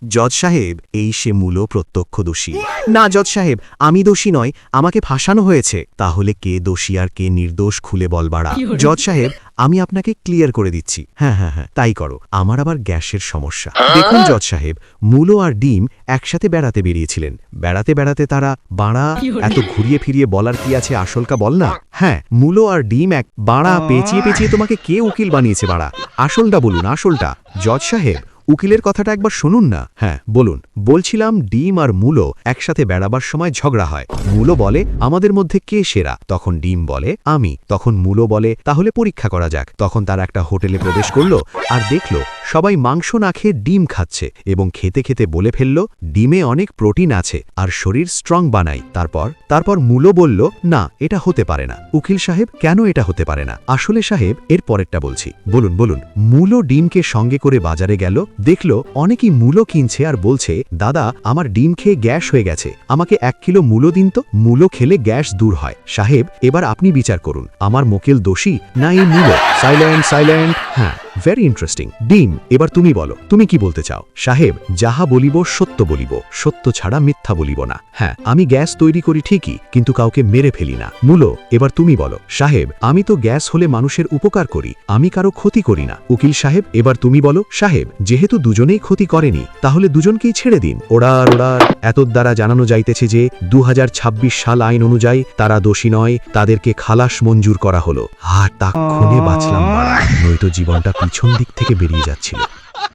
জজ সাহেব, এই সে মূল প্রত্যক্ষ দোষী। না জজ সাহেব, আমি দোষী নয়, আমাকে ফাঁসানো হয়েছে। তাহলে কে দোষী আর কে নির্দোষ খুলে বল বাড়া। জজ সাহেব, আমি আপনাকে ক্লিয়ার করে দিচ্ছি। হ্যাঁ, তাই করো। আমার আবার গ্যাসের সমস্যা। দেখুন জজ সাহেব, মূলো আর ডিম একসাথে বেড়াতে বেরিয়েছিলেন। বেড়াতে বেড়াতে তারা বাড়া, এত ঘুরিয়ে ফিরিয়ে বলার কি আছে, আসলকা বল না। হ্যাঁ, মূলো আর ডিম এক বাড়া, পেঁচিয়ে পেঁচিয়ে তোমাকে কে উকিল বানিয়েছে বাড়া? আসলটা বলুন, আসলটা। জজ সাহেব, উকিলের কথাটা একবার শুনুন না। হ্যাঁ বলুন। বলছিলাম, ডিম আর মূলো একসাথে বেড়াবার সময় ঝগড়া হয়। মূলো বলে, আমাদের মধ্যে কে সেরা? তখন ডিম বলে, আমি। তখন মূলো বলে, তাহলে পরীক্ষা করা যাক। তখন তারা একটা হোটেলে প্রবেশ করলো আর দেখলো সবাই মাংস না খেয়ে ডিম খাচ্ছে এবং খেতে খেতে বলে ফেলল, ডিমে অনেক প্রোটিন আছে আর শরীর স্ট্রং বানায়। তারপর মূলো বলল, না, এটা হতে পারে না। উকিল সাহেব, কেন এটা হতে পারে না? আসলে সাহেব, এর পরেরটা বলছি। বলুন। মূলো ডিমকে সঙ্গে করে বাজারে গেল, দেখলো অনেকেই মূলো কিনছে আর বলছে, দাদা, আমার ডিম খেয়ে গ্যাস হয়ে গেছে, আমাকে 1 কিলো মূলো দিন তো। মূলো খেলে গ্যাস দূর হয়। সাহেব, এবার আপনি বিচার করুন, আমার মোকেল দোষী না এই মূলো? সাইলেন্ট। হ্যাঁ, ভেরি ইন্টারেস্টিং। ডিম, এবার তুমি বলো, তুমি কি বলতে চাও? সাহেব, যাহা বলিব সত্য বলিব, সত্য ছাড়া মিথ্যা বলিব না। হ্যাঁ, আমি গ্যাস তৈরি করি ঠিকই, কিন্তু কাউকে মেরে ফেলি না। মূলো, এবার তুমি বলো। সাহেব, আমি তো গ্যাস হলে মানুষের উপকার করি, আমি কারো ক্ষতি করি না। উকিল সাহেব, এবার তুমি বলো। সাহেব, যেহেতু দুজনেই ক্ষতি করেনি, তাহলে দুজনকেই ছেড়ে দিন। ওড়ার এত দ্বারা জানানো যাইতেছে যে 2026 সাল আইন অনুযায়ী তারা দোষী নয়, তাদেরকে খালাস মঞ্জুর করা হলো। আর তাক্ষণে বাঁচলাম মারা, নয়তো জীবনটা পিছন দিক থেকে বেরিয়ে যাচ্ছিল।